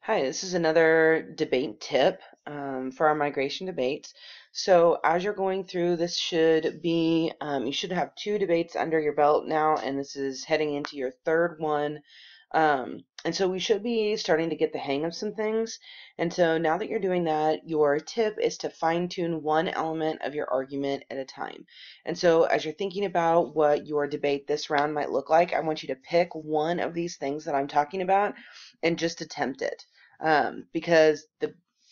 Hi, this is another debate tip for our migration debates. So as you're going through, this should be, you should have 2 debates under your belt now, and this is heading into your third one. And so we should be starting to get the hang of some things. And so now that you're doing that, your tip is to fine tune one element of your argument at a time. And so as you're thinking about what your debate this round might look like, I want you to pick one of these things that I'm talking about and just attempt it. Because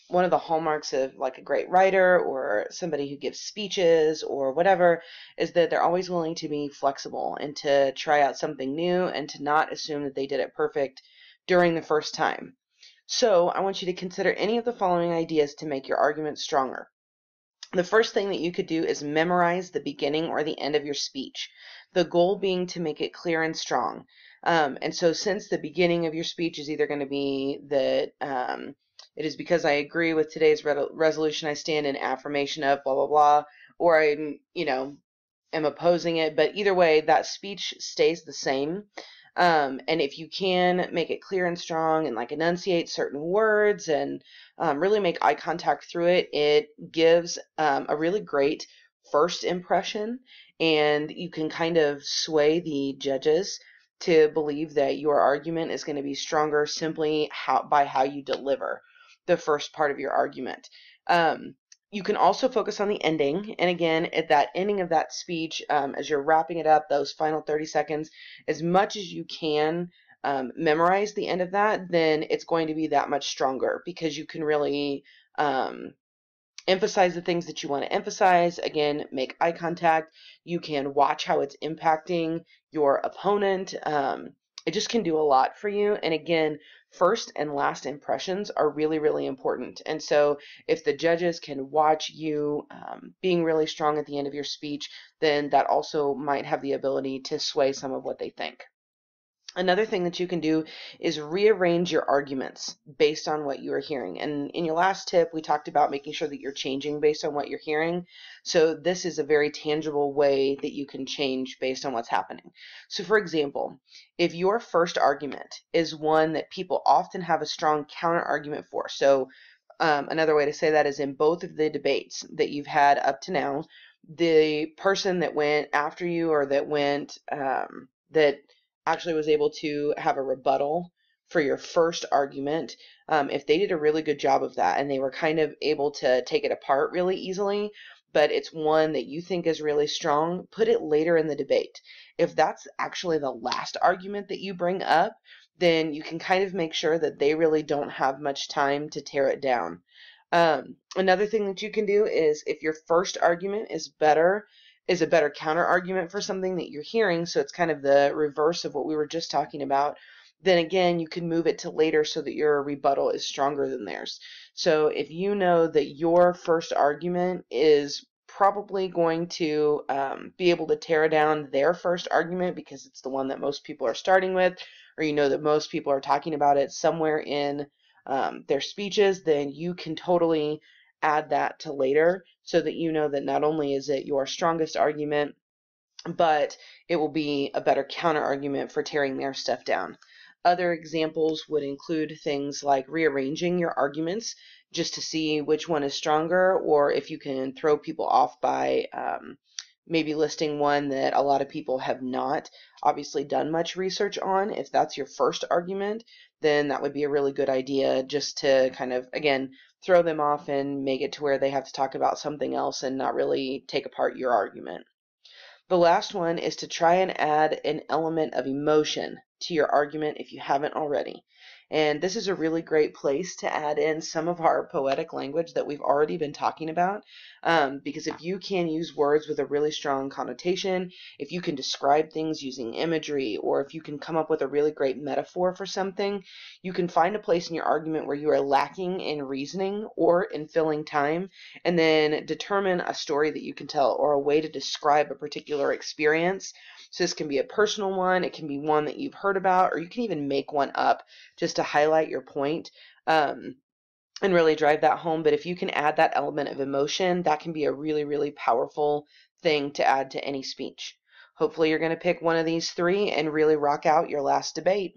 one of the hallmarks of like a great writer or somebody who gives speeches or whatever is that they're always willing to be flexible and to try out something new and to not assume that they did it perfect during the first time. So I want you to consider any of the following ideas to make your argument stronger. The first thing that you could do is memorize the beginning or the end of your speech, the goal being to make it clear and strong. And so since the beginning of your speech is either going to be that it is because I agree with today's resolution, I stand in affirmation of blah, blah, blah, or am opposing it. But either way, that speech stays the same. And if you can make it clear and strong and like enunciate certain words and really make eye contact through it, it gives a really great first impression, and you can kind of sway the judges to believe that your argument is going to be stronger simply by how you deliver the first part of your argument. You can also focus on the ending, and again, at that ending of that speech, as you're wrapping it up, those final 30 seconds, as much as you can memorize the end of that, then it's going to be that much stronger because you can really emphasize the things that you want to emphasize. Again, make eye contact. You can watch how it's impacting your opponent. It just can do a lot for you. And again, first and last impressions are really, really important. And so if the judges can watch you being really strong at the end of your speech, then that also might have the ability to sway some of what they think. Another thing that you can do is rearrange your arguments based on what you are hearing. And in your last tip, we talked about making sure that you're changing based on what you're hearing. So this is a very tangible way that you can change based on what's happening. So for example, if your first argument is one that people often have a strong counter argument for, so another way to say that is in both of the debates that you've had up to now, the person that went after you or that went, that actually was able to have a rebuttal for your first argument, if they did a really good job of that and they were kind of able to take it apart really easily, but it's one that you think is really strong, put it later in the debate. If that's actually the last argument that you bring up, then you can kind of make sure that they really don't have much time to tear it down. Another thing that you can do is if your first argument is a better counter argument for something that you're hearing, so it's kind of the reverse of what we were just talking about, then again, you can move it to later so that your rebuttal is stronger than theirs. So if you know that your first argument is probably going to be able to tear down their first argument because it's the one that most people are starting with, or you know that most people are talking about it somewhere in their speeches, then you can totally add that to later so that you know that not only is it your strongest argument, but it will be a better counter argument for tearing their stuff down. Other examples would include things like rearranging your arguments just to see which one is stronger, or if you can throw people off by maybe listing one that a lot of people have not obviously done much research on. If that's your first argument, then that would be a really good idea just to kind of, again, throw them off and make it to where they have to talk about something else and not really take apart your argument. The last one is to try and add an element of emotion to your argument if you haven't already. And this is a really great place to add in some of our poetic language that we've already been talking about. Because if you can use words with a really strong connotation, if you can describe things using imagery, or if you can come up with a really great metaphor for something, you can find a place in your argument where you are lacking in reasoning or in filling time, and then determine a story that you can tell or a way to describe a particular experience. So this can be a personal one, it can be one that you've heard about, or you can even make one up just to highlight your point and really drive that home. But if you can add that element of emotion, that can be a really, really powerful thing to add to any speech. Hopefully you're going to pick one of these 3 and really rock out your last debate.